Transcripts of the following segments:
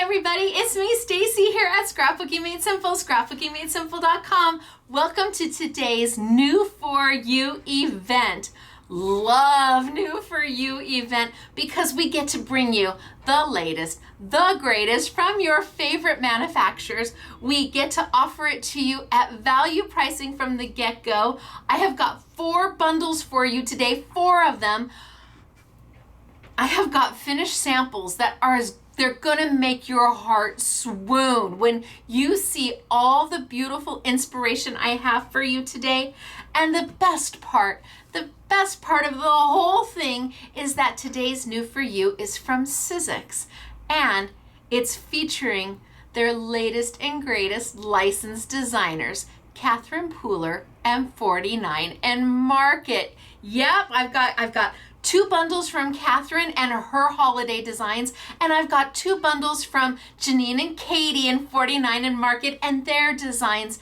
everybody, it's me, Stacy, here at Scrapbooking Made Simple, scrapbookingmadesimple.com. Welcome to today's New For You event. Love New For You event because we get to bring you the latest, the greatest from your favorite manufacturers. We get to offer it to you at value pricing from the get-go. I have got 4 bundles for you today, 4 of them. I have got finished samples that they're gonna make your heart swoon when you see all the beautiful inspiration I have for you today. And the best part of the whole thing is that today's New For You is from Sizzix, and it's featuring their latest and greatest licensed designers, Catherine Pooler and 49 and Market. Yep, I've got 2 bundles from Catherine and her holiday designs, and I've got 2 bundles from Janine and Katie and 49 and Market and their designs.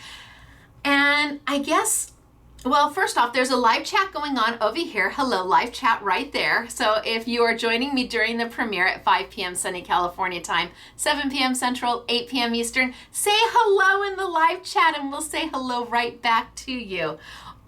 And I guess, well, first off, there's a live chat going on over here. Hello, live chat right there. So if you are joining me during the premiere at 5 p.m. sunny California time, 7 p.m. Central, 8 p.m. Eastern, say hello in the live chat and we'll say hello right back to you.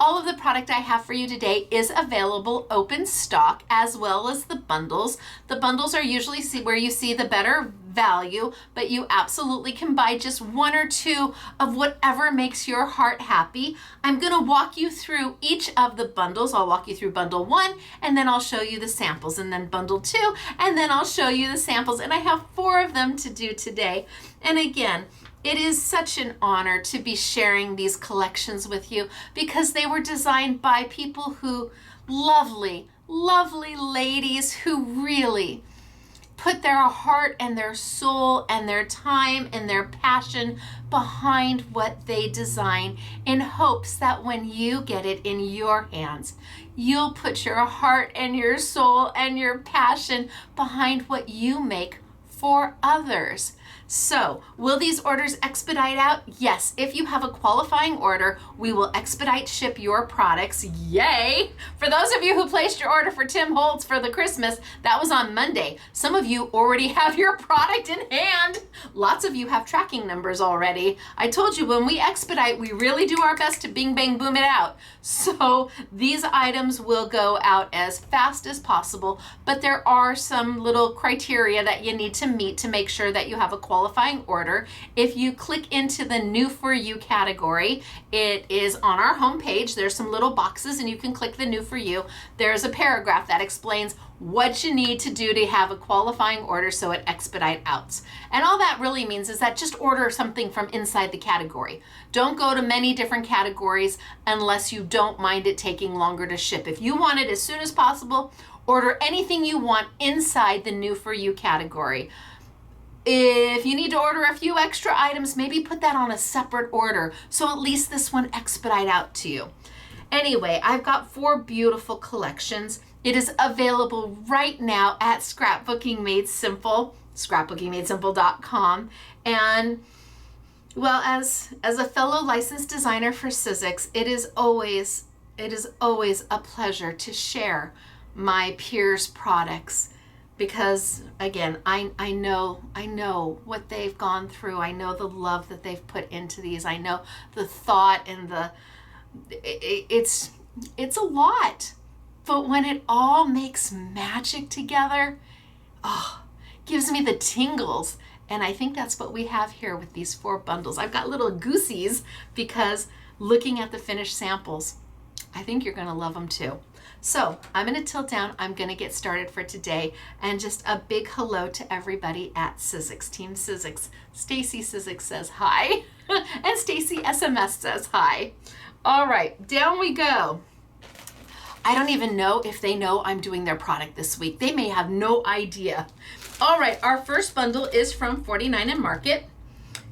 All of the product I have for you today is available open stock, as well as the bundles. The bundles are usually where you see the better value, but you absolutely can buy just 1 or 2 of whatever makes your heart happy. I'm gonna walk you through each of the bundles. I'll walk you through bundle 1, and then I'll show you the samples, and then bundle 2, and then I'll show you the samples. And I have 4 of them to do today. And again, it is such an honor to be sharing these collections with you because they were designed by people who, lovely, lovely ladies who really put their heart and their soul and their time and their passion behind what they design, in hopes that when you get it in your hands, you'll put your heart and your soul and your passion behind what you make for others. So, will these orders expedite out? Yes, if you have a qualifying order, we will expedite ship your products. Yay! For those of you who placed your order for Tim Holtz for the Christmas, that was on Monday. Some of you already have your product in hand. Lots of you have tracking numbers already. I told you when we expedite, we really do our best to bing, bang, boom it out. So these items will go out as fast as possible, but there are some little criteria that you need to meet to make sure that you have a qualifying order. If you click into the New For You category, it is on our homepage. There's some little boxes and you can click the New For You. There's a paragraph that explains what you need to do to have a qualifying order so it expedite out. And all that really means is that just order something from inside the category. Don't go to many different categories unless you don't mind it taking longer to ship. If you want it as soon as possible, order anything you want inside the New For You category. If you need to order a few extra items, maybe put that on a separate order so at least this one expedite out to you. Anyway, I've got 4 beautiful collections. It is available right now at Scrapbooking Made Simple, scrapbookingmadesimple.com. And well, as a fellow licensed designer for Sizzix, it is always a pleasure to share my peers' products. Because again, I know what they've gone through. I know the love that they've put into these. I know the thought and it's a lot. But when it all makes magic together, gives me the tingles. And I think that's what we have here with these 4 bundles. I've got little goosies because looking at the finished samples, I think you're gonna love them too. So I'm gonna tilt down, I'm gonna get started for today, and just a big hello to everybody at Sizzix, Team Sizzix. Stacy Sizzix says hi, and Stacy SMS says hi. All right, down we go. I don't even know if they know I'm doing their product this week. They may have no idea. All right, our first bundle is from 49 and Market,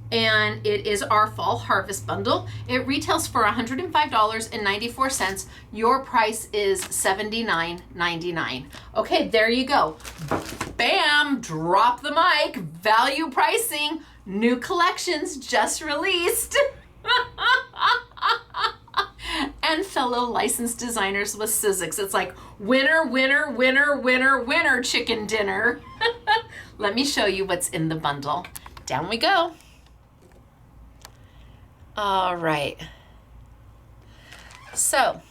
and it is our Fall Harvest Bundle. It retails for $105.94. Your price is $79.99. Okay, there you go. Bam, drop the mic, value pricing, new collections just released. And fellow licensed designers with Sizzix. It's like winner, winner, winner, winner, winner chicken dinner. Let me show you what's in the bundle. Down we go. All right. So,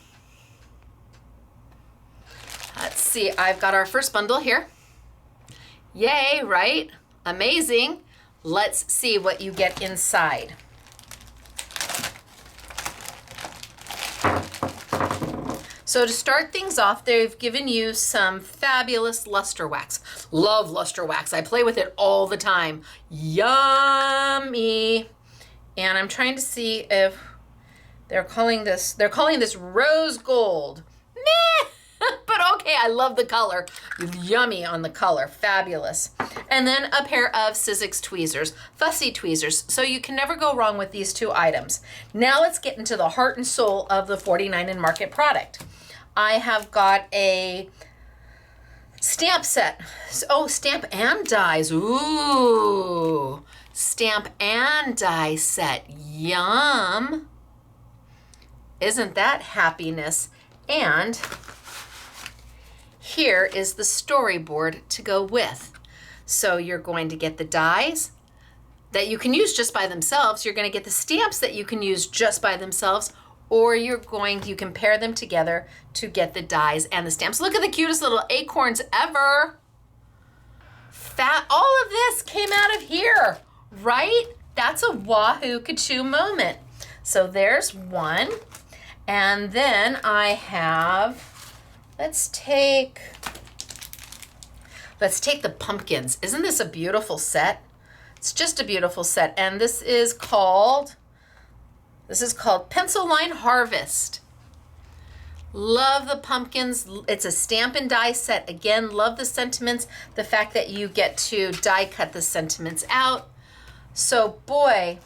let's see. I've got our first bundle here. Yay, right? Amazing. Let's see what you get inside. So to start things off, they've given you some fabulous luster wax. Love luster wax. I play with it all the time. Yummy. And I'm trying to see if they're calling this rose gold. Meh. But okay, I love the color. Yummy on the color. Fabulous. And then a pair of Sizzix tweezers, fussy tweezers. So you can never go wrong with these two items. Now let's get into the heart and soul of the 49 in Market product. I have got a stamp set. Oh, stamp and dies. Ooh, stamp and die set. Yum. Isn't that happiness? And here is the storyboard to go with. So you're going to get the dies that you can use just by themselves. You're going to get the stamps that you can use just by themselves, or you can pair them together to get the dies and the stamps. Look at the cutest little acorns ever. All of this came out of here, right? That's a wahoo kachoo moment. So there's one. And then I have, let's take the pumpkins. Isn't this a beautiful set? It's just a beautiful set. And this is called Pencil Line Harvest. Love the pumpkins. It's a stamp and die set. Again, love the sentiments. The fact that you get to die cut the sentiments out. So boy,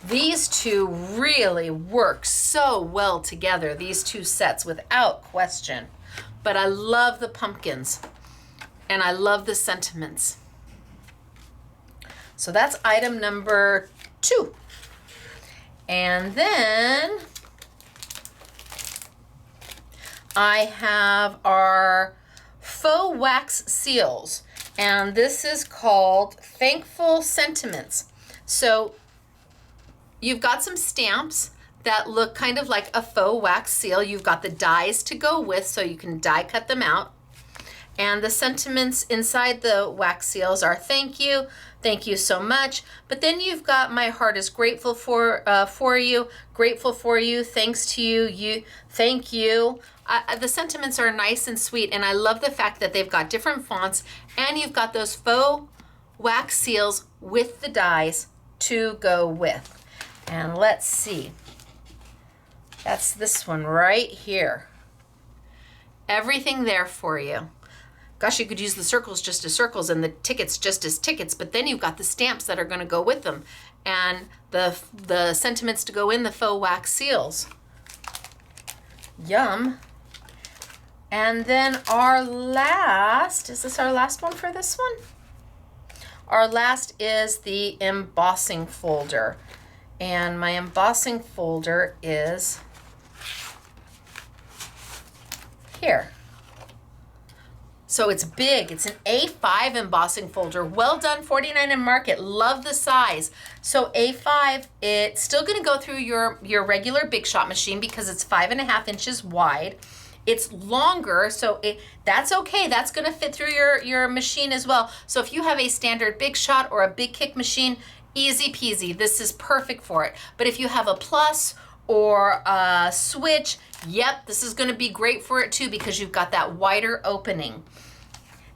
these two really work so well together, these two sets, without question. But I love the pumpkins and I love the sentiments. So that's item number 2. And then I have our faux wax seals, and this is called Thankful Sentiments. So you've got some stamps that look kind of like a faux wax seal. You've got the dies to go with, so you can die cut them out. And the sentiments inside the wax seals are thank you so much. But then you've got my heart is grateful for you, grateful for you, thanks to you, thank you. The sentiments are nice and sweet, and I love the fact that they've got different fonts, and you've got those faux wax seals with the dies to go with. And let's see. That's this one right here. Everything there for you. Gosh, you could use the circles just as circles and the tickets just as tickets, but then you've got the stamps that are going to go with them and the sentiments to go in the faux wax seals. Yum. And then our last, is this our last one for this one? Our last is the embossing folder. And my embossing folder is here. So it's big. It's an A5 embossing folder. Well done, 49 in Market. Love the size. So A5, it's still going to go through your regular Big Shot machine because it's 5.5 inches wide. It's longer, so that's okay. That's going to fit through your machine as well. So if you have a standard Big Shot or a Big Kick machine, easy peasy. This is perfect for it. But if you have a Plus or a Switch, yep, this is going to be great for it too because you've got that wider opening.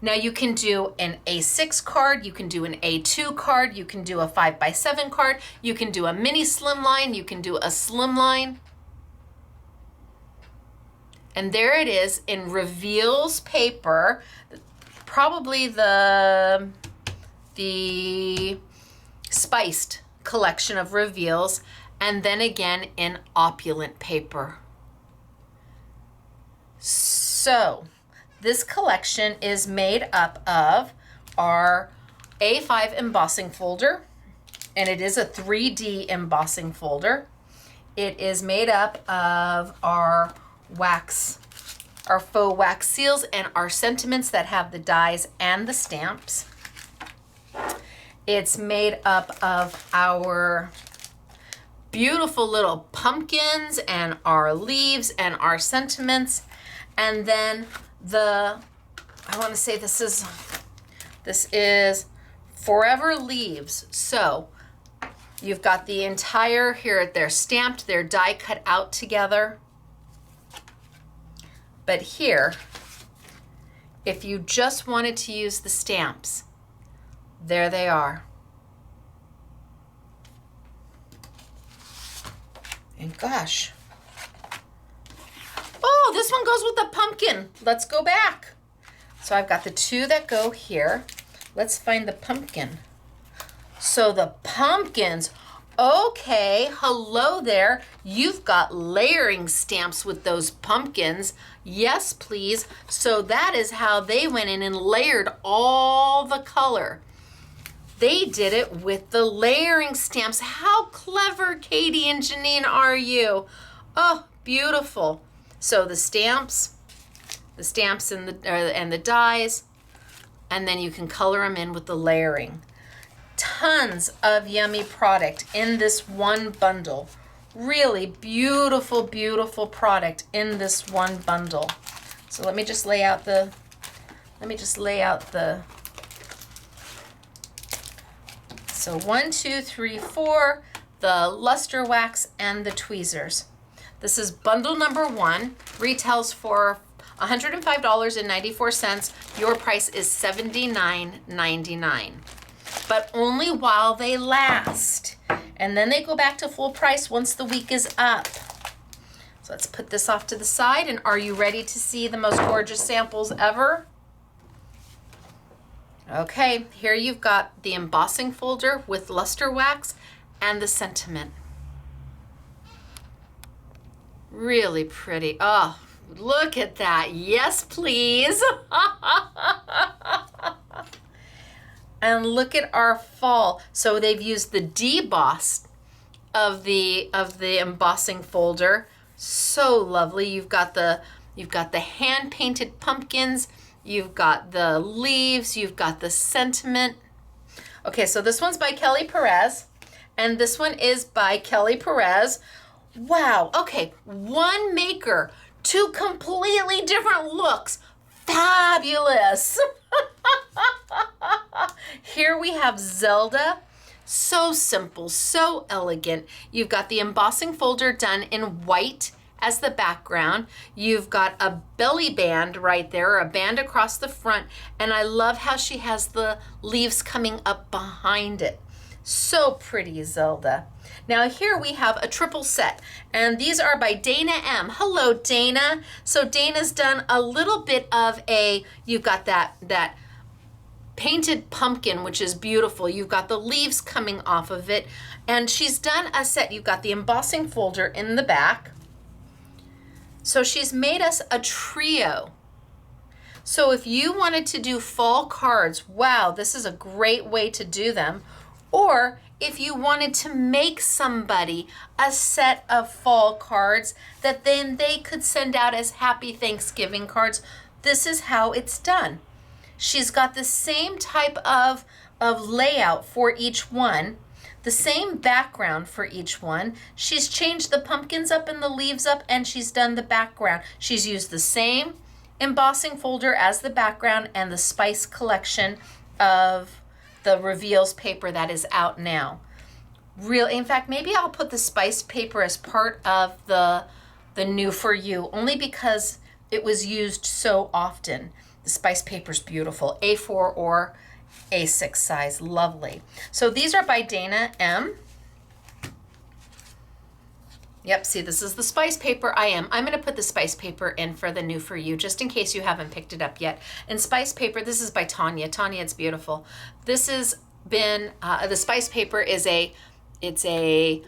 Now you can do an A6 card, you can do an A2 card, you can do a 5x7 card, you can do a mini slimline, you can do a slimline. And there it is in Reveals paper, probably the spiced collection of Reveals, and then again in opulent paper. So this collection is made up of our A5 embossing folder, and it is a 3D embossing folder. It is made up of our wax, our faux wax seals, and our sentiments that have the dies and the stamps. It's made up of our beautiful little pumpkins and our leaves and our sentiments. And then I want to say this is Forever Leaves. So you've got the entire, here they're stamped, they're die cut out together. But here, if you just wanted to use the stamps, there they are. And gosh. Oh, this one goes with the pumpkin. Let's go back. So I've got the two that go here. Let's find the pumpkin. So the pumpkins, okay, hello there. You've got layering stamps with those pumpkins. Yes, please. So that is how they went in and layered all the color. They did it with the layering stamps. How clever, Katie and Janine, are you? Oh, beautiful. So the stamps and the dies, and then you can color them in with the layering. Tons of yummy product in this one bundle. Really beautiful, beautiful product in this one bundle. So let me just lay out the so 1, 2, 3, 4, the luster wax and the tweezers. This is bundle number 1, retails for $105.94. Your price is $79.99, but only while they last. And then they go back to full price once the week is up. So let's put this off to the side. And are you ready to see the most gorgeous samples ever? Okay, here you've got the embossing folder with luster wax and the sentiment. Really pretty. Oh, look at that. Yes, please. And look at our fall. So they've used the deboss of the embossing folder. So lovely. You've got the hand painted pumpkins. You've got the leaves, you've got the sentiment. Okay, so this one's by Kelly Perez, and this one is by Kelly Perez. Wow, okay, one maker, two completely different looks. Fabulous. Here we have Zelda. So simple, so elegant. You've got the embossing folder done in white as the background. You've got a belly band right there, or a band across the front, and I love how she has the leaves coming up behind it. So pretty, Zelda. Now here we have a triple set, and these are by Dana M. Hello, Dana. So Dana's done a little bit of you've got that painted pumpkin, which is beautiful. You've got the leaves coming off of it, and she's done a set. You've got the embossing folder in the back. So she's made us a trio. So if you wanted to do fall cards, wow, this is a great way to do them. Or if you wanted to make somebody a set of fall cards that then they could send out as Happy Thanksgiving cards, this is how it's done. She's got the same type of layout for each one. The same background for each one. She's changed the pumpkins up and the leaves up, and she's done the background. She's used the same embossing folder as the background and the spice collection of the reveals paper that is out now. In fact, maybe I'll put the spice paper as part of the new for you, only because it was used so often. The spice paper's beautiful, A4 or A6 size, lovely. So these are by Dana M. Yep, see, this is the spice paper. I'm going to put the spice paper in for the new for you, just in case you haven't picked it up yet. And spice paper, this is by Tanya. Tanya, it's beautiful. This has been, the spice paper is it's a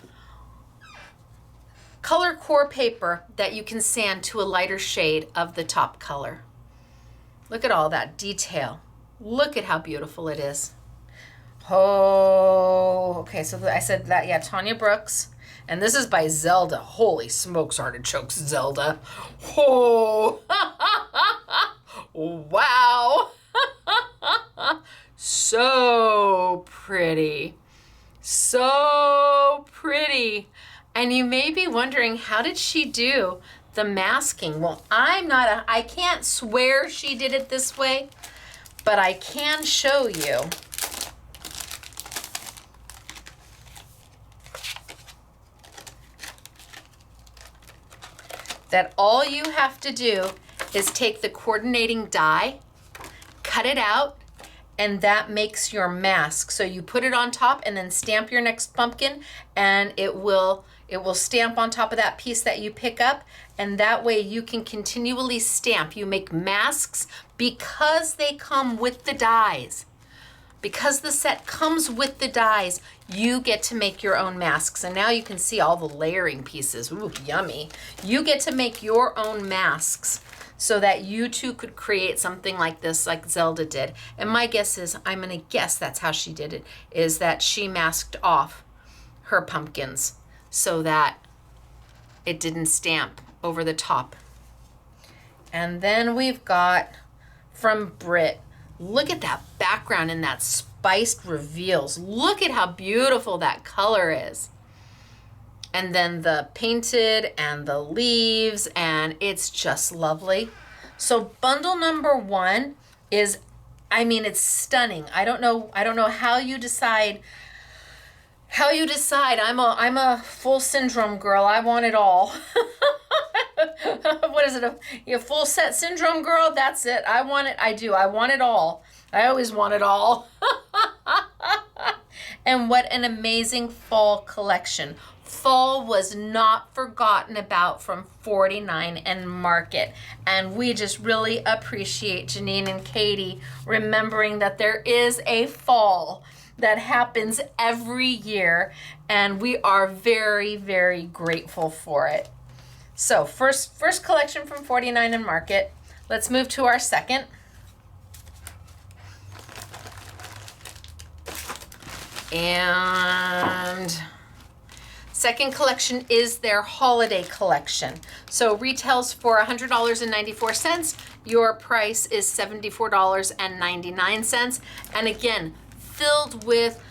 color core paper that you can sand to a lighter shade of the top color. Look at all that detail. Look at how beautiful it is. Oh, okay, so I said that, yeah, Tanya Brooks. And this is by Zelda. Holy smokes, artichokes, Zelda. Oh, wow. So pretty. So pretty. And you may be wondering, how did she do the masking? Well, I can't swear she did it this way, but I can show you. That all you have to do is take the coordinating die, cut it out, and that makes your mask. So you put it on top and then stamp your next pumpkin, and it will stamp on top of that piece that you pick up, and that way you can continually stamp. You make masks because they come with the dies. Because the set comes with the dies, you get to make your own masks. And now you can see all the layering pieces. Ooh, yummy. You get to make your own masks so that you too could create something like this, like Zelda did. And my guess is, I'm gonna guess that's how she did it, is that she masked off her pumpkins so that it didn't stamp over the top. And then we've got from Brit, look at that background and that spiced reveals. Look at how beautiful that color is. And then the painted and the leaves, and it's just lovely. So bundle number 1 is, I mean, it's stunning. I don't know how you decide. I'm a full syndrome girl. I want it all. What is it? A full set syndrome girl? That's it. I want it. I do. I want it all. I always want it all. And what an amazing fall collection. Fall was not forgotten about from 49 and Market. And we just really appreciate Janine and Katie remembering that there is a fall that happens every year, and we are very, very grateful for it. So first collection from 49 and Market. Let's move to our second. And second collection is their holiday collection. So retails for $100.94. Your price is $74.99. And again, filled with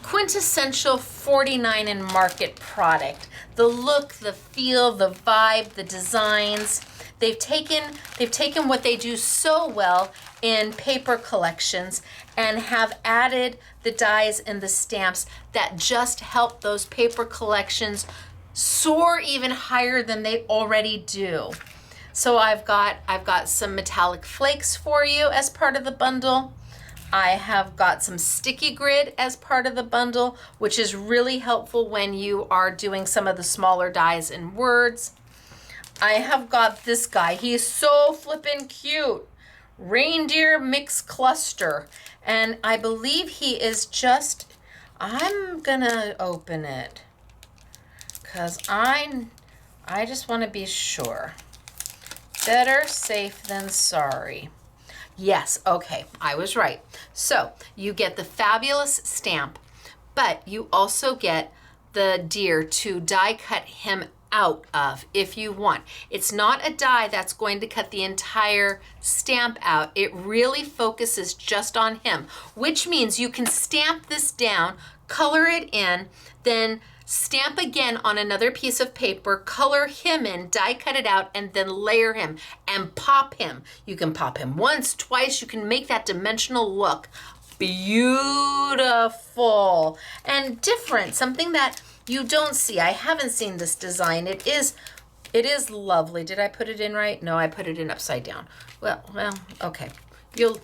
quintessential 49 and Market product. The look, the feel, the vibe, the designs. They've taken what they do so well in paper collections and have added the dies and the stamps that just help those paper collections soar even higher than they already do. So I've got some metallic flakes for you as part of the bundle. I have got some sticky grid as part of the bundle, which is really helpful when you are doing some of the smaller dies and words. I have got this guy. He is so flippin' cute. Reindeer Mix Cluster. And I believe he is just, I'm gonna open it because I just want to be sure. Better safe than sorry. Yes, okay, I was right. So you get the fabulous stamp, but you also get the deer to die cut him out of if you want. It's not a die that's going to cut the entire stamp out. It really focuses just on him, which means you can stamp this down, color it in, then stamp again on another piece of paper, color him in, die cut it out, and then layer him and pop him. You can pop him once, twice. You can make that dimensional look beautiful and different, something that you don't see. I haven't seen this design. It is lovely. Did I put it in right? No, I put it in upside down. Well, okay. You'll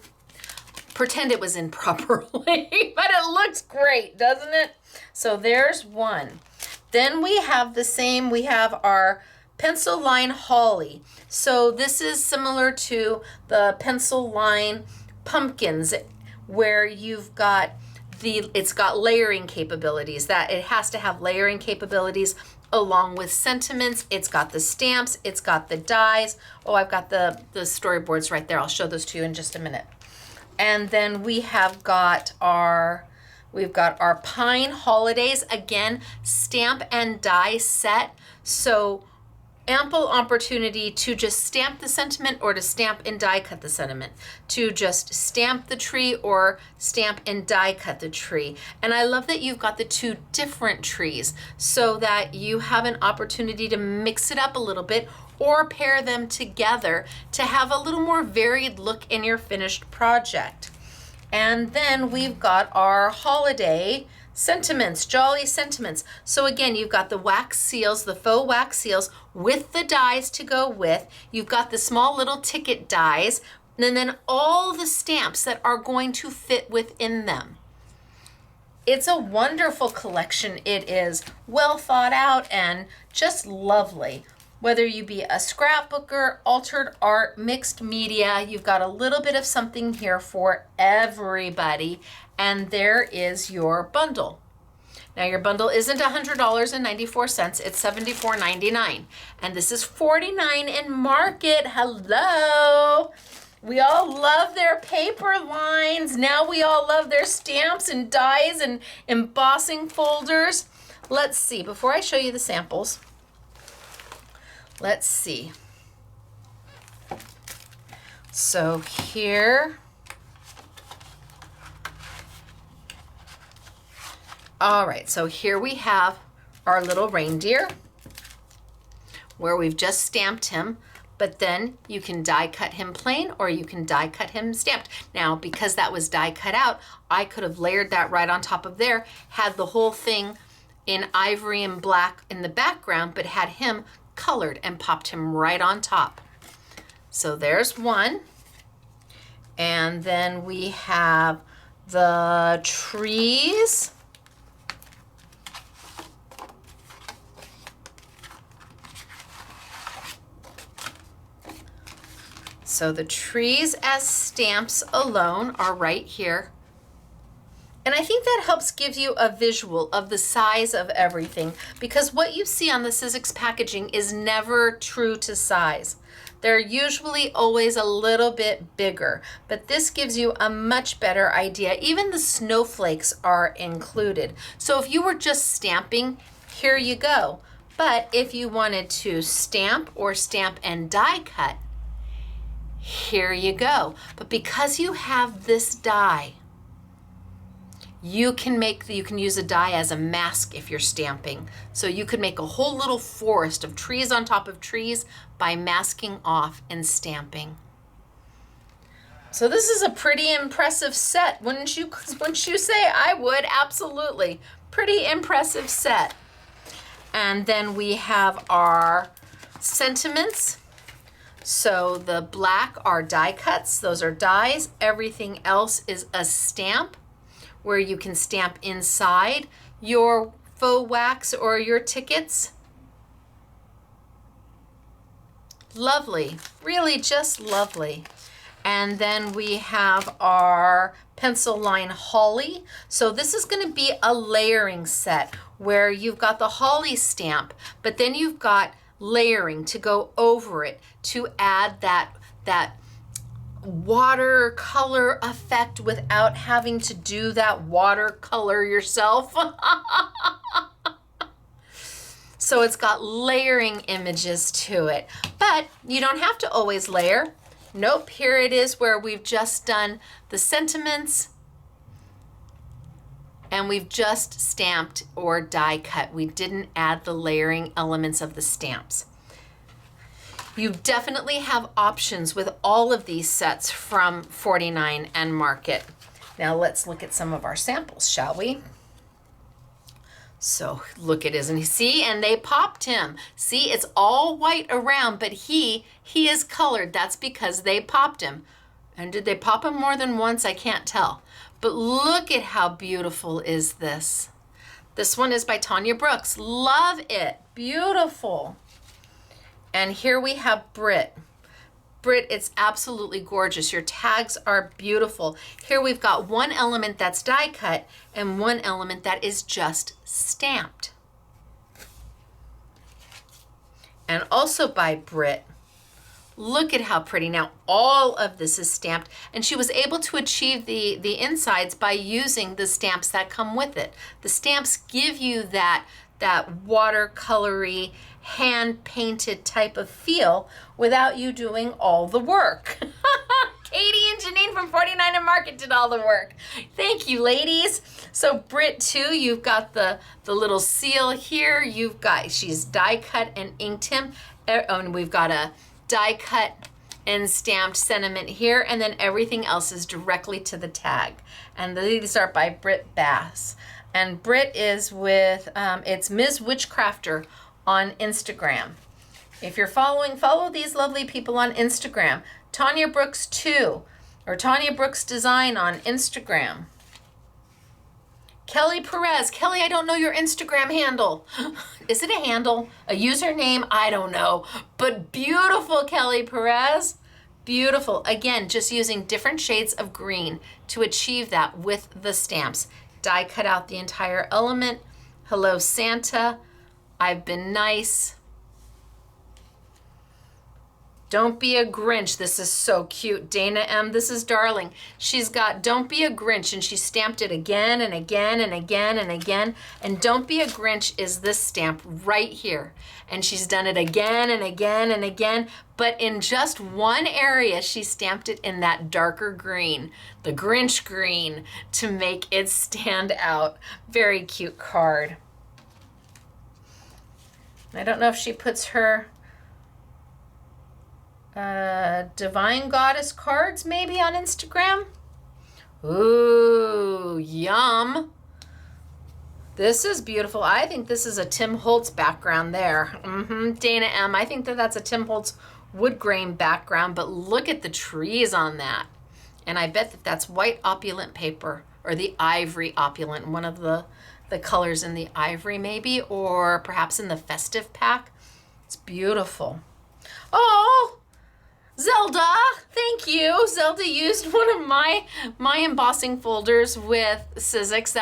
pretend it was in properly, but it looks great, doesn't it? So there's one. Then we have the same, we have our pencil line holly. So this is similar to the pencil line pumpkins where you've got it's got layering capabilities, that it has to have layering capabilities along with sentiments. It's got the stamps, it's got the dies. Oh, I've got the storyboards right there. I'll show those to you in just a minute. And then we've got our Pine Holidays, again, stamp and die set. So ample opportunity to just stamp the sentiment or to stamp and die cut the sentiment, to just stamp the tree or stamp and die cut the tree. And I love that you've got the two different trees so that you have an opportunity to mix it up a little bit or pair them together to have a little more varied look in your finished project. And then we've got our holiday sentiments, jolly sentiments. So again, you've got the wax seals, the faux wax seals with the dies to go with. You've got the small little ticket dies, and then all the stamps that are going to fit within them. It's a wonderful collection. It is well thought out and just lovely. Whether you be a scrapbooker, altered art, mixed media, you've got a little bit of something here for everybody. And there is your bundle. Now your bundle isn't $100.94, it's $74.99. And this is $49 in Market. Hello. We all love their paper lines. Now we all love their stamps and dies and embossing folders. Let's see, before I show you the samples, let's see. So here, all right, so here we have our little reindeer where we've just stamped him, but then you can die cut him plain or you can die cut him stamped. Now, because that was die cut out, I could have layered that right on top of there, had the whole thing in ivory and black in the background, but had him colored and popped him right on top. So there's one. And then we have the trees. So the trees as stamps alone are right here. And I think that helps give you a visual of the size of everything, because what you see on the Sizzix packaging is never true to size. They're usually always a little bit bigger, but this gives you a much better idea. Even the snowflakes are included. So if you were just stamping, here you go. But if you wanted to stamp or stamp and die cut, here you go. But because you have this die, you can use a die as a mask if you're stamping. So you could make a whole little forest of trees on top of trees by masking off and stamping. So this is a pretty impressive set. Wouldn't you say? I would, absolutely. Pretty impressive set. And then we have our sentiments. So the black are die cuts, those are dies. Everything else is a stamp where you can stamp inside your faux wax or your tickets. Lovely, really just lovely. And then we have our pencil line holly. So this is going to be a layering set where you've got the holly stamp, but then you've got layering to go over it to add that watercolor effect without having to do that watercolor yourself. So it's got layering images to it, but you don't have to always layer. Nope, here it is where we've just done the sentiments and we've just stamped or die cut. We didn't add the layering elements of the stamps. You definitely have options with all of these sets from 49 and Market. Now let's look at some of our samples, shall we? So look at his, and see, and they popped him. See, it's all white around, but he is colored. That's because they popped him. And did they pop him more than once? I can't tell. But look at how beautiful is this. This one is by Tanya Brooks. Love it. Beautiful. And here we have Brit. Brit, it's absolutely gorgeous. Your tags are beautiful. Here we've got one element that's die cut and one element that is just stamped. And also by Brit. Look at how pretty. Now all of this is stamped, and she was able to achieve the insides by using the stamps that come with it. The stamps give you that watercolory hand-painted type of feel without you doing all the work. Katie and Janine from 49 and Market did all the work. Thank you, ladies. So Britt too, you've got the little seal here. She's die cut and inked him. And we've got a die cut and stamped sentiment here, and then everything else is directly to the tag. And these are by Britt Bass. And Britt is with, it's Ms. Witchcrafter on Instagram. If you're follow these lovely people on Instagram. Tanya Brooks 2, or Tanya Brooks Design on Instagram. Kelly Perez. Kelly, I don't know your Instagram handle. Is it a handle? A username? I don't know. But beautiful, Kelly Perez. Beautiful. Again, just using different shades of green to achieve that with the stamps. Die cut out the entire element. Hello, Santa. I've been nice. Don't be a Grinch. This is so cute. Dana M, this is darling. She's got Don't Be a Grinch, and she stamped it again and again and again and again. And Don't Be a Grinch is this stamp right here. And she's done it again and again and again. But in just one area, she stamped it in that darker green, the Grinch green, to make it stand out. Very cute card. I don't know if she puts her Divine Goddess cards maybe on Instagram. Ooh, yum. This is beautiful. I think this is a Tim Holtz background there. Dana M, I think that's a Tim Holtz wood grain background, but look at the trees on that. And I bet that's white opulent paper, or the ivory opulent, one of the colors in the ivory maybe, or perhaps in the festive pack. It's beautiful. Oh, Zelda, thank you. Zelda used one of my embossing folders with Sizzix.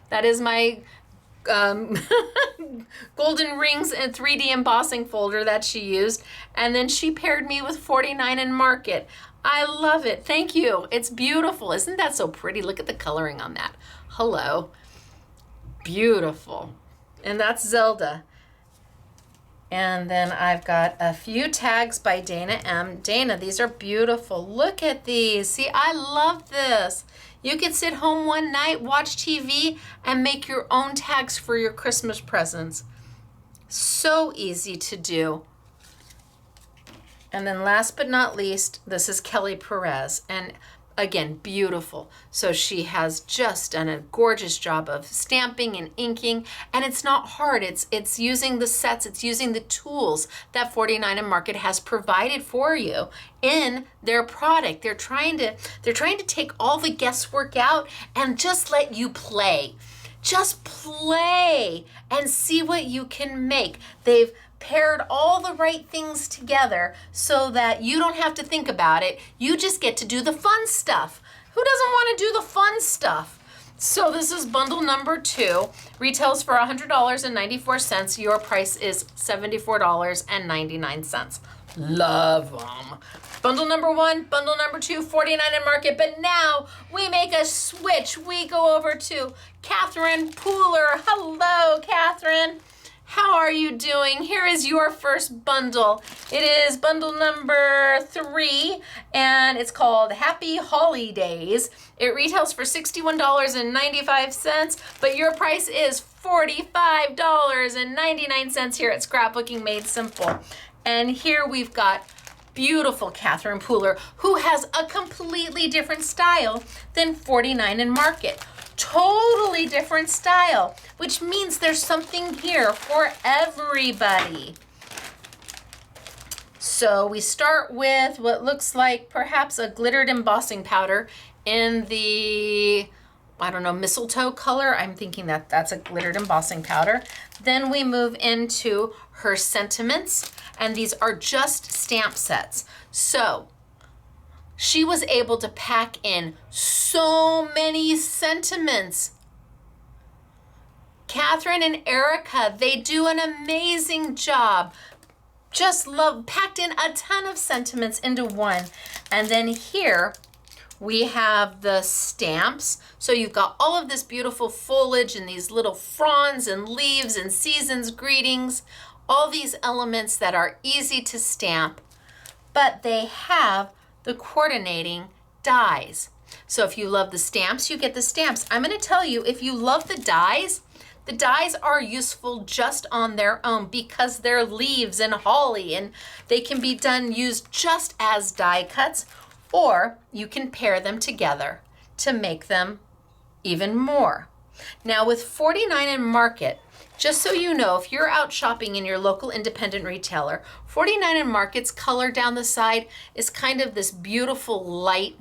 That is my golden rings and 3D embossing folder that she used. And then she paired me with 49 and Market. I love it. Thank you. It's beautiful. Isn't that so pretty? Look at the coloring on that. Hello. Beautiful. And that's Zelda. And then I've got a few tags by Dana M. Dana, these are beautiful. Look at these. See, I love this. You could sit home one night, watch TV, and make your own tags for your Christmas presents. So easy to do. And then last but not least, this is Kelly Perez. And again, beautiful. So she has just done a gorgeous job of stamping and inking, and it's not hard. It's using the sets, it's using the tools that 49 and Market has provided for you in their product. They're trying to take all the guesswork out and just let you play. Just play and see what you can make. They've paired all the right things together so that you don't have to think about it. You just get to do the fun stuff. Who doesn't want to do the fun stuff? So this is bundle number 2. Retails for $100.94. Your price is $74.99. Love them. Bundle number 1, bundle number 2, 49 and Market. But now we make a switch. We go over to Catherine Pooler. Hello, Catherine. How are you doing? Here is your first bundle. It is bundle number 3, and it's called Happy Holidays. It retails for $61.95, but your price is $45.99 here at Scrapbooking Made Simple. And here we've got beautiful Catherine Pooler, who has a completely different style than 49 and Market. Totally different style, which means there's something here for everybody. So we start with what looks like perhaps a glittered embossing powder in the, I don't know, mistletoe color. I'm thinking that that's a glittered embossing powder. Then we move into her sentiments, and these are just stamp sets. So she was able to pack in so many sentiments. Catherine and Erica, they do an amazing job. Just love, packed in a ton of sentiments into one. And then here we have the stamps. So you've got all of this beautiful foliage and these little fronds and leaves and season's greetings all these elements that are easy to stamp, but they have the coordinating dies. So if you love the stamps, you get the stamps. I'm going to tell you, if you love the dies are useful just on their own because they're leaves and holly, and they can be used just as die cuts, or you can pair them together to make them even more. Now with 49 and Market, just so you know, if you're out shopping in your local independent retailer, 49 and Market's color down the side is kind of this beautiful light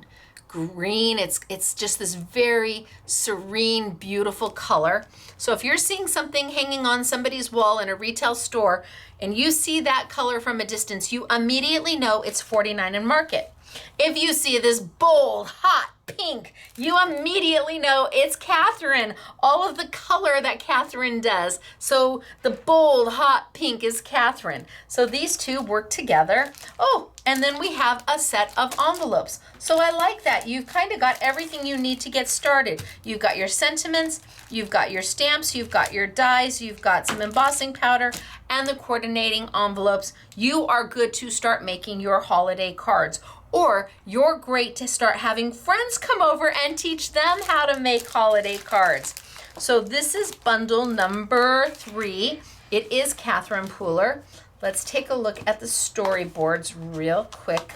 green. It's just this very serene, beautiful color. So if you're seeing something hanging on somebody's wall in a retail store and you see that color from a distance, you immediately know it's 49 and Market. If you see this bold, hot pink, you immediately know it's Catherine. All of the color that Catherine does. So the bold, hot pink is Catherine. So these two work together. Oh, and then we have a set of envelopes. So I like that. You've kind of got everything you need to get started. You've got your sentiments, you've got your stamps, you've got your dies, you've got some embossing powder, and the coordinating envelopes. You are good to start making your holiday cards. Or you're great to start having friends come over and teach them how to make holiday cards. So this is bundle number 3. It is Catherine Pooler. Let's take a look at the storyboards real quick.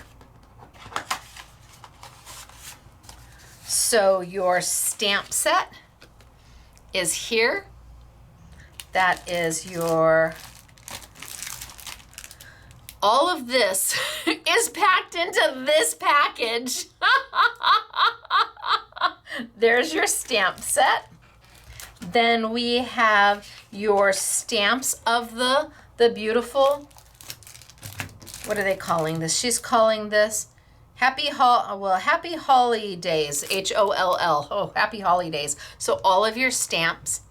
So your stamp set is here. That is your... All of this is packed into this package. There's your stamp set. Then we have your stamps of the beautiful, what are they calling this? She's calling this Happy Holidays, H-O-L-L. Oh, Happy Holidays. So all of your stamps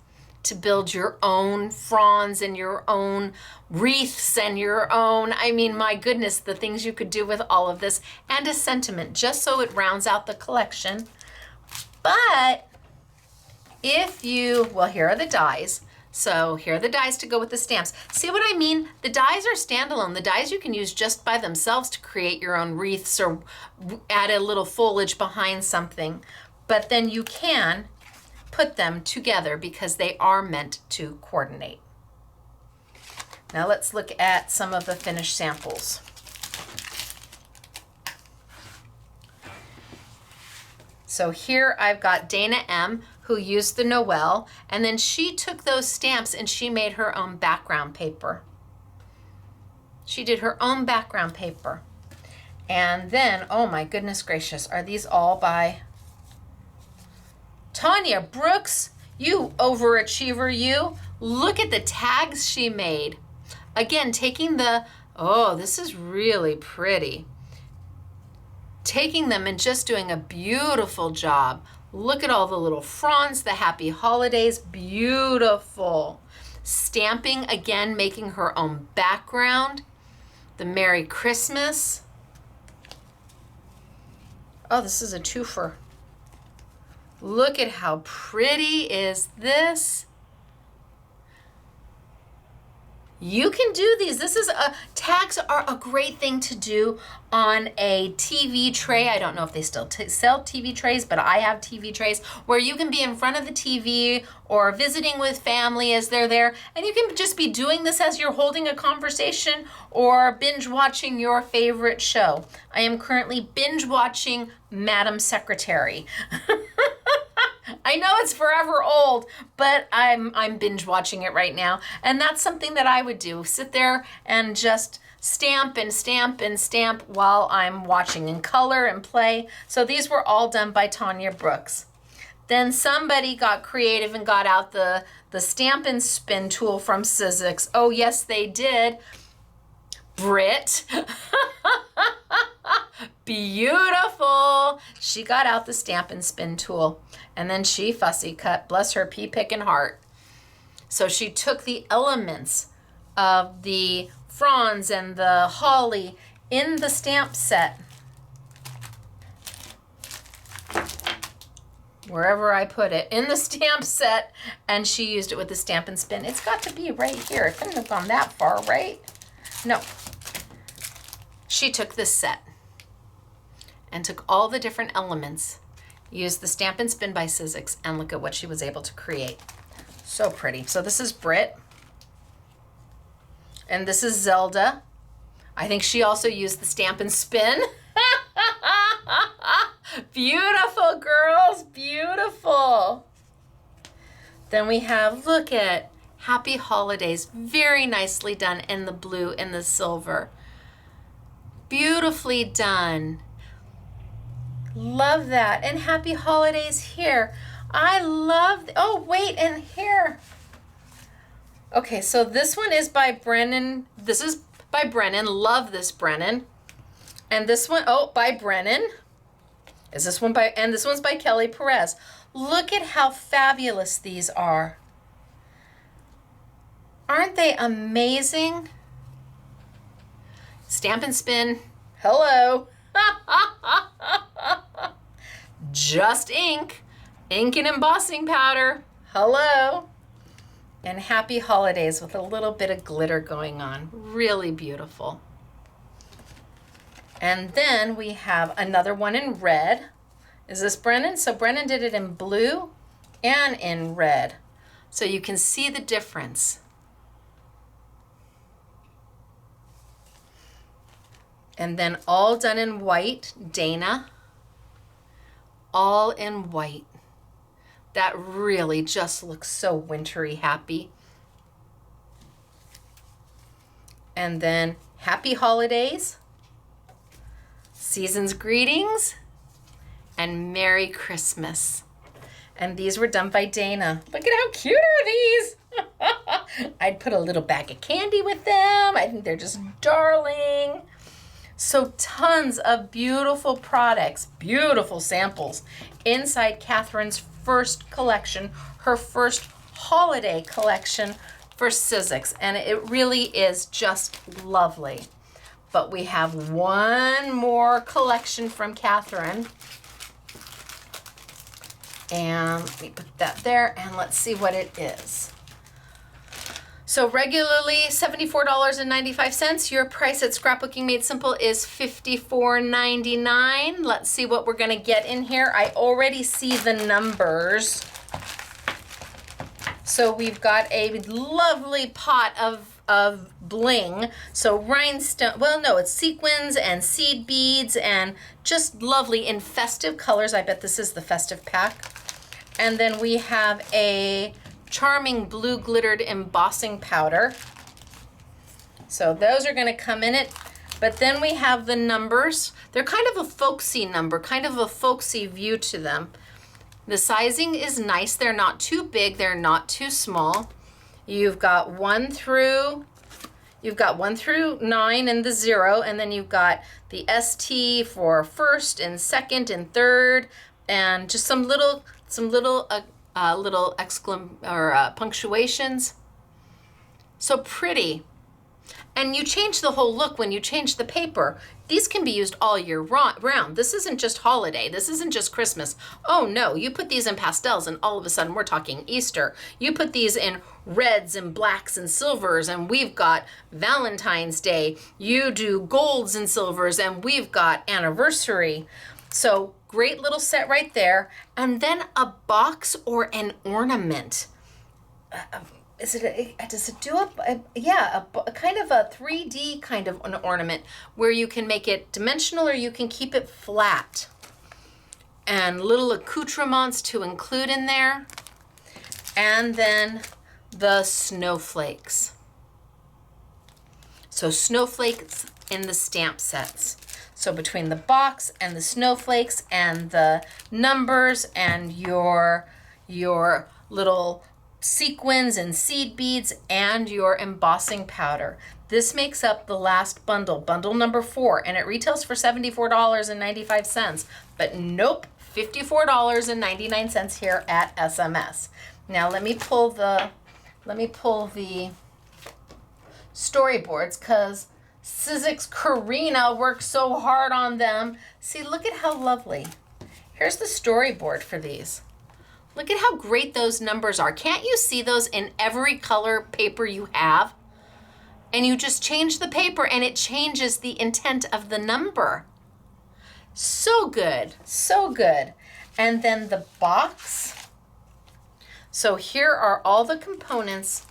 to build your own fronds and your own wreaths and your own, I mean, my goodness, the things you could do with all of this, and a sentiment, just so it rounds out the collection. But if you, well, here are the dies. So here are the dies to go with the stamps. See what I mean? The dies are standalone. The dies you can use just by themselves to create your own wreaths or add a little foliage behind something. But then you can put them together because they are meant to coordinate. Now let's look at some of the finished samples. So here I've got Dana M, who used the Noel, and then she took those stamps and she made her own background paper. She did her own background paper. And then, oh my goodness gracious, are these all by Tanya Brooks? You overachiever, you. Look at the tags she made. Again, taking the, oh, this is really pretty. Taking them and just doing a beautiful job. Look at all the little fronds, the happy holidays, beautiful. Stamping, again, making her own background. The Merry Christmas. Oh, this is a twofer. Look at how pretty is this. You can do these. This is tags are a great thing to do on a TV tray. I don't know if they still sell TV trays, but I have TV trays where you can be in front of the TV or visiting with family as they're there, and you can just be doing this as you're holding a conversation or binge watching your favorite show. I am currently binge watching Madam Secretary. I know it's forever old, but I'm binge watching it right now. And that's something that I would do. Sit there and just stamp and stamp and stamp while I'm watching and color and play. So these were all done by Tanya Brooks. Then somebody got creative and got out the stamp and spin tool from Sizzix. Oh, yes, they did. Brit. Beautiful. She got out the stamp and spin tool, and then she fussy cut, bless her pea picking heart. So she took the elements of the fronds and the holly in the stamp set. wherever I put it, in the stamp set, and she used it with the Stamp and Spin. It's got to be right here. It couldn't have gone that far, right? No. She took this set and took all the different elements, used the Stamp and Spin by Sizzix, and look at what she was able to create. So pretty. So this is Britt, and this is Zelda. I think she also used the Stamp and Spin. Beautiful, girls, beautiful. Then we have, look at Happy Holidays, very nicely done in the blue and the silver. Beautifully done. Love that. And Happy Holidays here. I love, oh wait, and here. Okay, so this one is by Brennan. This is by Brennan. Love this, Brennan. And this one, oh, by Brennan. Is this one by, and this one's by Kelly Perez. Look at how fabulous these are. Aren't they amazing? Stamp and Spin, hello. Just ink and embossing powder, hello. And Happy Holidays with a little bit of glitter going on. Really beautiful. And then we have another one in red. Is this Brennan? So Brennan did it in blue and in red. So you can see the difference. And then all done in white, Dana. All in white. That really just looks so wintry happy. And then Happy Holidays, Season's Greetings, and Merry Christmas. And these were done by Dana. Look at how cute are these? I'd put a little bag of candy with them. I think they're just darling. So tons of beautiful products, beautiful samples inside Catherine's first collection, her first holiday collection for Sizzix. And it really is just lovely. But we have one more collection from Catherine. And let me put that there, and let's see what it is. So regularly $74.95. Your price at Scrapbooking Made Simple is $54.99. Let's see what we're gonna get in here. I already see the numbers. So we've got a lovely pot of bling. So rhinestone, well no, it's sequins and seed beads and just lovely in festive colors. I bet this is the festive pack. And then we have a charming blue glittered embossing powder. So those are gonna come in it. But then we have the numbers. They're kind of a folksy number, kind of a folksy view to them. The sizing is nice. They're not too big, they're not too small. You've got 1 through 9 and the 0, and then you've got the ST for first and second and third, and just some little punctuations. So pretty. And you change the whole look when you change the paper. These can be used all year round. This isn't just holiday. This isn't just Christmas. Oh no, you put these in pastels and all of a sudden we're talking Easter. You put these in reds and blacks and silvers and we've got Valentine's Day. You do golds and silvers and we've got anniversary. So great little set right there. And then a box or an ornament. Does it do a kind of a 3D kind of an ornament where you can make it dimensional or you can keep it flat. And little accoutrements to include in there. And then the snowflakes. So snowflakes in the stamp sets. So between the box and the snowflakes and the numbers and your little sequins and seed beads and your embossing powder. This makes up the last bundle, bundle number 4, and it retails for $74.95. But nope, $54.99 here at SMS. Now let me pull the storyboards because Sizzix Karina worked so hard on them. See, look at how lovely. Here's the storyboard for these. Look at how great those numbers are. Can't you see those in every color paper you have? And you just change the paper and it changes the intent of the number. So good, so good. And then the box. So here are all the components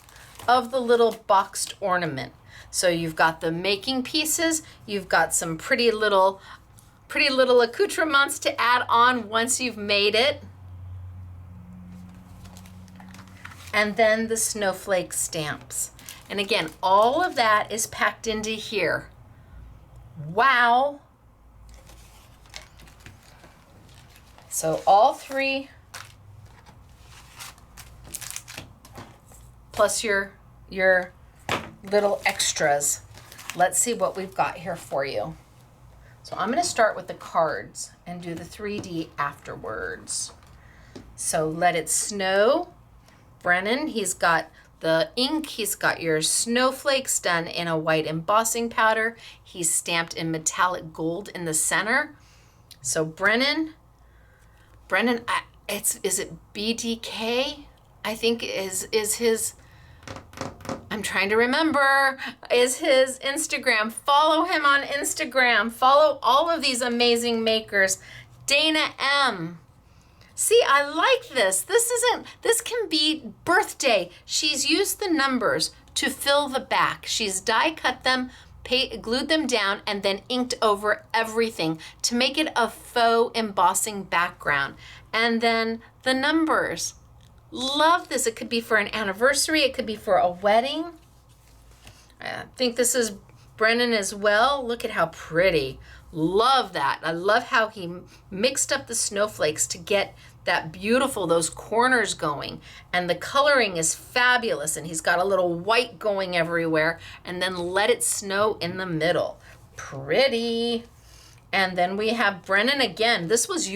of the little boxed ornament. So you've got the making pieces, you've got some pretty little accoutrements to add on once you've made it. And then the snowflake stamps. And again, all of that is packed into here. Wow. So all three, plus your little extras. Let's see what we've got here for you. So I'm going to start with the cards and do the 3D afterwards. So Let It Snow. Brennan, he's got the ink, he's got your snowflakes done in a white embossing powder. He's stamped in metallic gold in the center. So Brennan, is it BDK? I think is his, I'm trying to remember, is his Instagram. Follow him on Instagram. Follow all of these amazing makers. Dana M. See, I like this. This can be birthday. She's used the numbers to fill the back. She's die cut them, glued them down, and then inked over everything to make it a faux embossing background. And then the numbers. Love this. It could be for an anniversary. It could be for a wedding. I think this is Brennan as well. Look at how pretty. Love that. I love how he mixed up the snowflakes to get that beautiful, those corners going. And the coloring is fabulous. And he's got a little white going everywhere. And then Let It Snow in the middle. Pretty. And then we have Brennan again. This was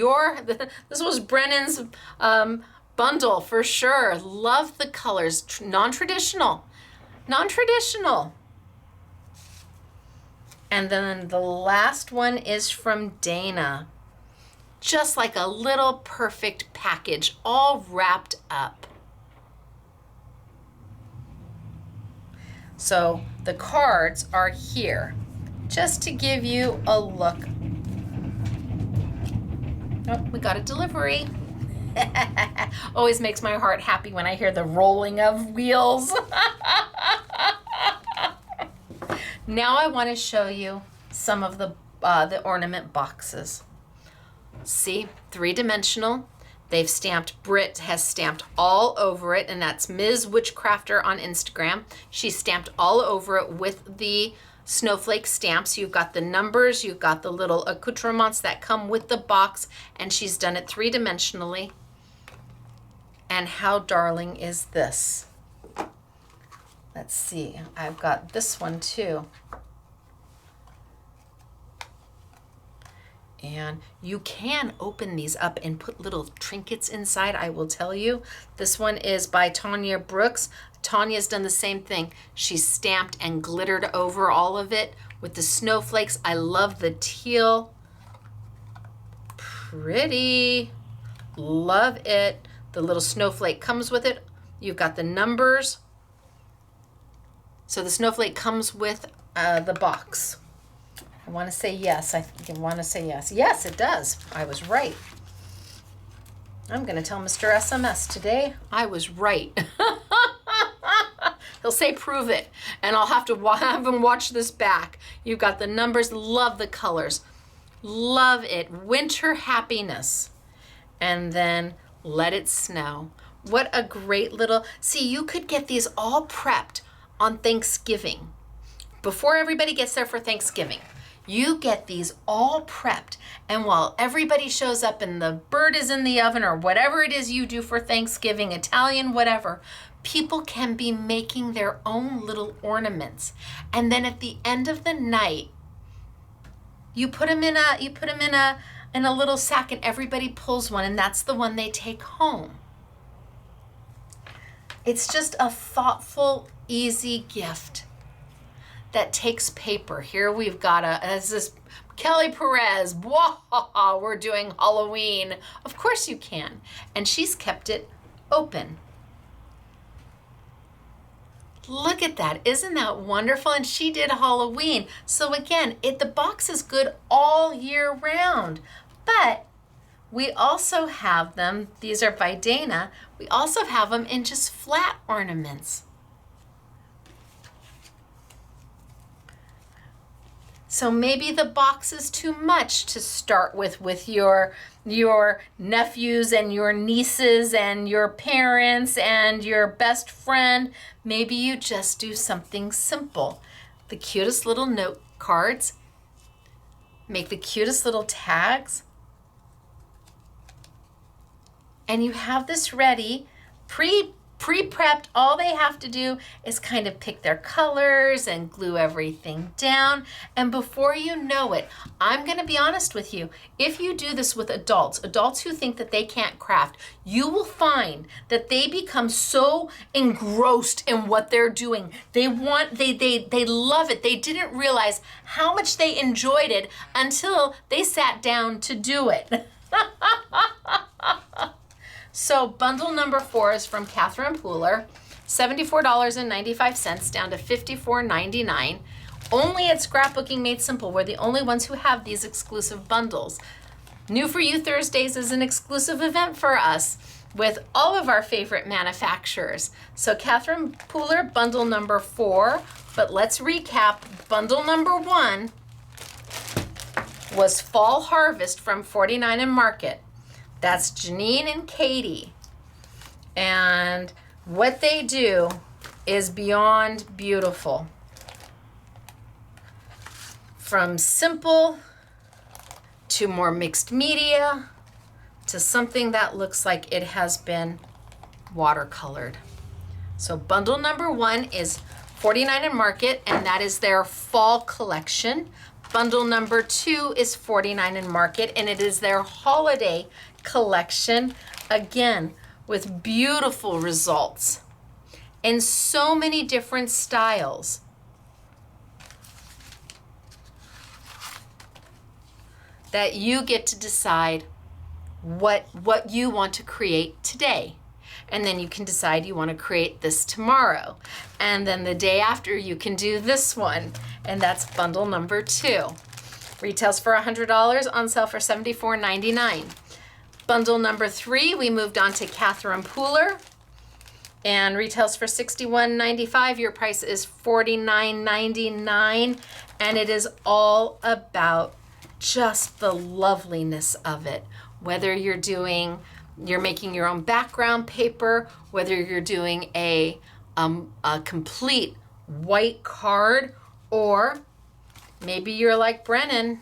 Brennan's bundle for sure. Love the colors. Non-traditional. Non-traditional. And then the last one is from Dana. Just like a little perfect package, all wrapped up. So the cards are here, just to give you a look. Oh, we got a delivery. Always makes my heart happy when I hear the rolling of wheels. Now I want to show you some of the ornament boxes. See, 3-dimensional. They've stamped, Brit has stamped all over it, and that's Ms. Witchcrafter on Instagram. She stamped all over it with the snowflake stamps. You've got the numbers, you've got the little accoutrements that come with the box, and she's done it 3-dimensionally. And how darling is this? Let's see, I've got this one too. And you can open these up and put little trinkets inside, I will tell you. This one is by Tanya Brooks. Tanya's done the same thing. She's stamped and glittered over all of it with the snowflakes. I love the teal. Pretty. Love it. The little snowflake comes with it. You've got the numbers. So the snowflake comes with the box. I want to say yes. I think I want to say yes. Yes, it does. I was right. I'm going to tell Mr. SMS today I was right. He'll say prove it, and I'll have to have him watch this back. You've got the numbers. Love the colors. Love it. Winter happiness. And then Let It Snow. What a great little... See, you could get these all prepped on Thanksgiving. Before everybody gets there for Thanksgiving. You get these all prepped, and while everybody shows up and the bird is in the oven or whatever it is you do for Thanksgiving, Italian, whatever, people can be making their own little ornaments. And then at the end of the night, you put them in a little sack, and everybody pulls one, and that's the one they take home. It's just a thoughtful, easy gift that takes paper. Here we've got this is Kelly Perez. Whoa, we're doing Halloween. Of course you can. And she's kept it open. Look at that. Isn't that wonderful? And she did Halloween. So again, the box is good all year round. But we also have them, these are by Dana, we also have them in just flat ornaments. So maybe the box is too much to start with your nephews and your nieces and your parents and your best friend. Maybe you just do something simple. The cutest little note cards. Make the cutest little tags. And you have this ready, pre-prepped. All they have to do is kind of pick their colors and glue everything down. And before you know it, I'm gonna be honest with you, if you do this with adults who think that they can't craft, you will find that they become so engrossed in what they're doing. They love it. They didn't realize how much they enjoyed it until they sat down to do it. So bundle number 4 is from Catherine Pooler, $74.95 down to $54.99. Only at Scrapbooking Made Simple. We're the only ones who have these exclusive bundles. New for You Thursdays is an exclusive event for us with all of our favorite manufacturers. So Catherine Pooler, bundle number 4, but let's recap. Bundle number 1 was Fall Harvest from 49 and Market. That's Janine and Katie. And what they do is beyond beautiful. From simple to more mixed media to something that looks like it has been watercolored. So bundle number 1 is 49 and Market, and that is their fall collection. Bundle number 2 is 49 and Market, and it is their holiday collection, again, with beautiful results in so many different styles. That you get to decide what you want to create today. And then you can decide you want to create this tomorrow. And then the day after you can do this one. And that's bundle number 2. Retails for $100, on sale for $74.99. Bundle number 3, we moved on to Catherine Pooler, and retails for $61.95. Your price is $49.99, and it is all about just the loveliness of it. Whether you're making your own background paper, whether you're doing a complete white card, or maybe you're like Brennan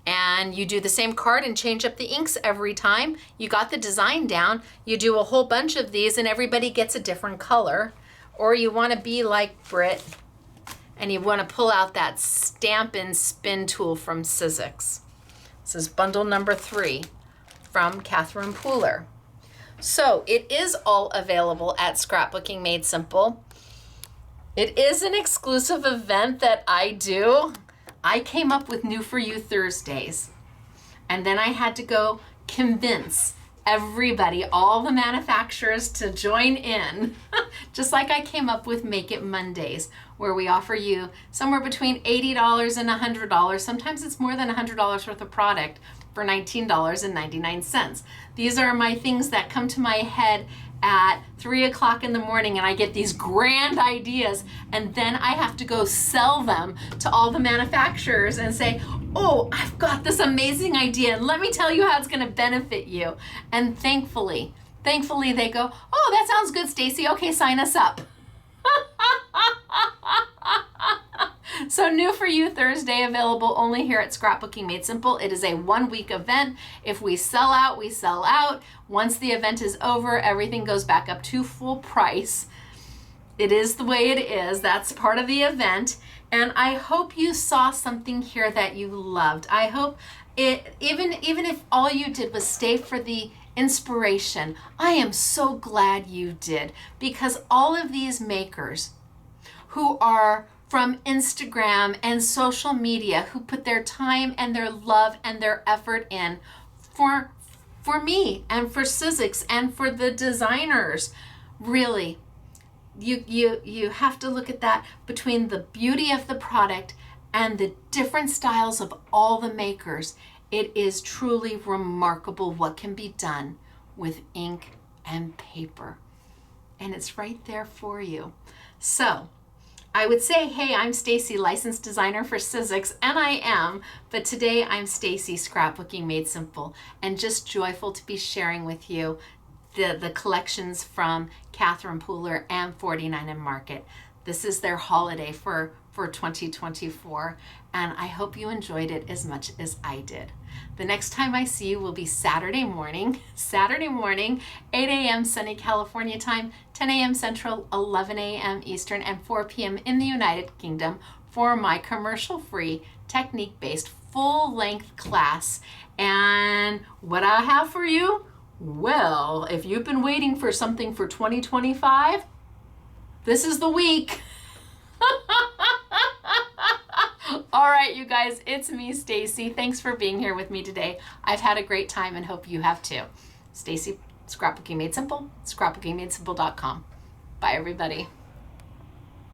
and you do the same card and change up the inks every time. You got the design down. You do a whole bunch of these and everybody gets a different color. Or you want to be like Britt and you want to pull out that stamp and spin tool from Sizzix. This is bundle number 3 from Catherine Pooler. So it is all available at Scrapbooking Made Simple. It is an exclusive event that I do. I came up with New For You Thursdays, and then I had to go convince everybody, all the manufacturers, to join in. Just like I came up with Make It Mondays, where we offer you somewhere between $80 and $100. Sometimes it's more than $100 worth of product for $19.99. These are my things that come to my head at 3 o'clock in the morning, and I get these grand ideas, and then I have to go sell them to all the manufacturers and say, oh, I've got this amazing idea, and let me tell you how it's going to benefit you. And thankfully they go, oh, that sounds good, Stacy. Okay, sign us up. So New For You Thursday, available only here at Scrapbooking Made Simple. It is a 1-week event. If we sell out, we sell out. Once the event is over, everything goes back up to full price. It is the way it is. That's part of the event. And I hope you saw something here that you loved. I hope it, even if all you did was stay for the inspiration, I am so glad you did, because all of these makers who are from Instagram and social media who put their time and their love and their effort in for me and for Sizzix and for the designers. Really, you have to look at that between the beauty of the product and the different styles of all the makers. It is truly remarkable what can be done with ink and paper. And it's right there for you. So I would say, hey, I'm Stacy, licensed designer for Sizzix, and I am, but today I'm Stacy, Scrapbooking Made Simple, and just joyful to be sharing with you the collections from Catherine Pooler and 49 and Market. This is their holiday for 2024, and I hope you enjoyed it as much as I did. The next time I see you will be Saturday morning, 8 a.m. sunny California time, 10 a.m. Central, 11 a.m. Eastern, and 4 p.m. in the United Kingdom for my commercial-free, technique-based, full-length class. And what I have for you? Well, if you've been waiting for something for 2025, this is the week. All right, you guys, it's me, Stacy. Thanks for being here with me today. I've had a great time and hope you have too. Stacy, Scrapbooking Made Simple, scrapbookingmadesimple.com. Bye, everybody.